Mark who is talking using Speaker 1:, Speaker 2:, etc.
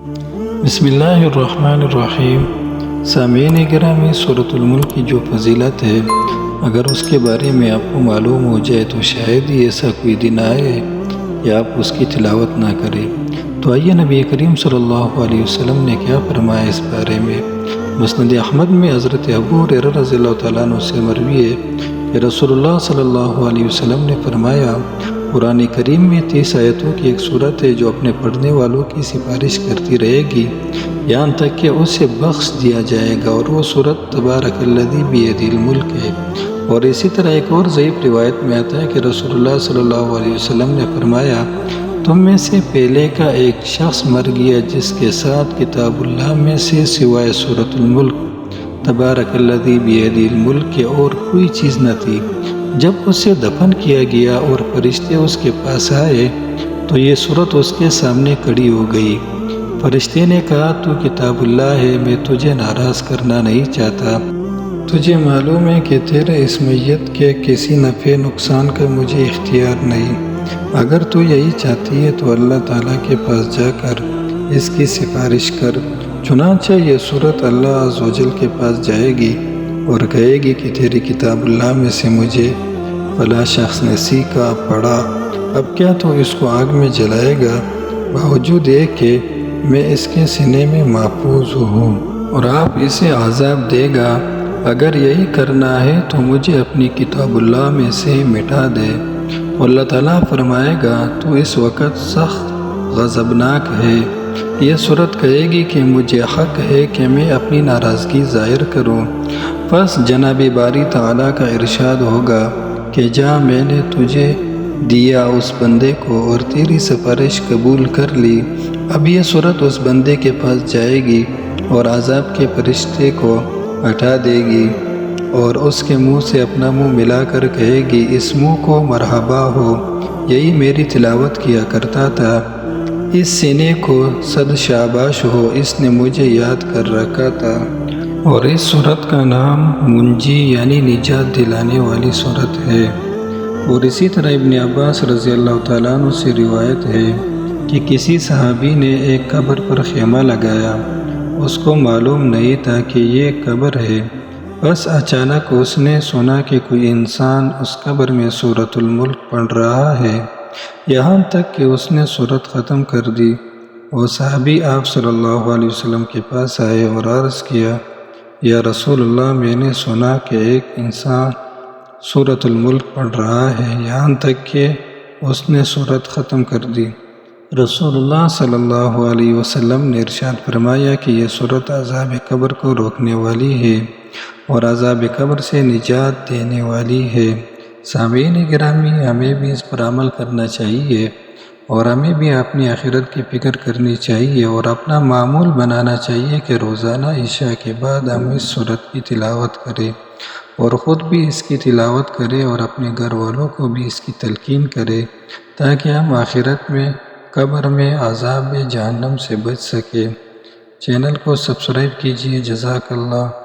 Speaker 1: بسم اللہ الرحمن الرحیم۔ سامعین گرامی، سورۃ الملک کی جو فضیلت ہے، اگر اس کے بارے میں آپ کو معلوم ہو جائے تو شاید ہی ایسا کوئی دن آئے کہ آپ اس کی تلاوت نہ کریں۔ تو آئیے نبی کریم صلی اللہ علیہ وسلم نے کیا فرمایا اس بارے میں۔ مسند احمد میں حضرت ابو ہریرہ رضی اللہ تعالیٰ عنہ سے مروی ہے کہ رسول اللہ صلی اللہ علیہ وسلم نے فرمایا، قرآن کریم میں 30 آیتوں کی ایک صورت ہے جو اپنے پڑھنے والوں کی سفارش کرتی رہے گی یہاں تک کہ اسے بخش دیا جائے گا، اور وہ صورت تبارک الذی بیدہ الملک ہے۔ اور اسی طرح ایک اور ضعیف روایت میں آتا ہے کہ رسول اللہ صلی اللہ علیہ وسلم نے فرمایا، تم میں سے پہلے کا ایک شخص مر گیا جس کے ساتھ کتاب اللہ میں سے سوائے سورۃ الملک تبارک الذی بیدہ الملک کے اور کوئی چیز نہ تھی۔ جب اسے دفن کیا گیا اور فرشتے اس کے پاس آئے تو یہ صورت اس کے سامنے کھڑی ہو گئی۔ فرشتے نے کہا، تو کتاب اللہ ہے، میں تجھے ناراض کرنا نہیں چاہتا۔ تجھے معلوم ہے کہ تیرے اس میت کے کسی نفع نقصان کا مجھے اختیار نہیں۔ اگر تو یہی چاہتی ہے تو اللہ تعالیٰ کے پاس جا کر اس کی سفارش کر۔ چنانچہ یہ صورت اللہ عز و جل کے پاس جائے گی اور کہے گی کہ تیری کتاب اللہ میں سے مجھے فلاں شخص نے سیکھا، پڑھا، اب کیا تو اس کو آگ میں جلائے گا، باوجود یہ کہ میں اس کے سینے میں محفوظ ہوں، اور آپ اسے عذاب دے گا۔ اگر یہی کرنا ہے تو مجھے اپنی کتاب اللہ میں سے مٹا دے۔ اللہ تعالیٰ فرمائے گا، تو اس وقت سخت غضبناک ہے۔ یہ صورت کہے گی کہ مجھے حق ہے کہ میں اپنی ناراضگی ظاہر کروں۔ پس جناب باری تعالیٰ کا ارشاد ہوگا کہ جا، میں نے تجھے دیا اس بندے کو اور تیری سفارش قبول کر لی۔ اب یہ صورت اس بندے کے پاس جائے گی اور عذاب کے فرشتے کو ہٹا دے گی اور اس کے منہ سے اپنا منہ ملا کر کہے گی، اس منہ کو مرحبا ہو، یہی میری تلاوت کیا کرتا تھا، اس سینے کو صد شاباش ہو، اس نے مجھے یاد کر رکھا تھا۔ اور اس صورت کا نام منجی یعنی نجات دلانے والی صورت ہے۔ اور اسی طرح ابن عباس رضی اللہ تعالیٰ عنہ سے روایت ہے کہ کسی صحابی نے ایک قبر پر خیمہ لگایا، اس کو معلوم نہیں تھا کہ یہ قبر ہے، بس اچانک اس نے سنا کہ کوئی انسان اس قبر میں سورۃ الملک پڑھ رہا ہے، یہاں تک کہ اس نے صورت ختم کر دی۔ وہ صحابی آپ صلی اللہ علیہ وسلم کے پاس آئے اور عرض کیا، یا رسول اللہ، میں نے سنا کہ ایک انسان سورۃ الملک پڑھ رہا ہے، یہاں تک کہ اس نے صورت ختم کر دی۔ رسول اللہ صلی اللہ علیہ وسلم نے ارشاد فرمایا کہ یہ صورت عذاب قبر کو روکنے والی ہے اور عذاب قبر سے نجات دینے والی ہے۔ سامعین گرامی، ہمیں بھی اس پر عمل کرنا چاہیے اور ہمیں بھی اپنی آخرت کی فکر کرنی چاہیے اور اپنا معمول بنانا چاہیے کہ روزانہ عشاء کے بعد ہم اس صورت کی تلاوت کریں اور خود بھی اس کی تلاوت کریں اور اپنے گھر والوں کو بھی اس کی تلقین کریں، تاکہ ہم آخرت میں قبر میں عذاب جہنم سے بچ سکیں۔ چینل کو سبسکرائب کیجیے۔ جزاک اللہ۔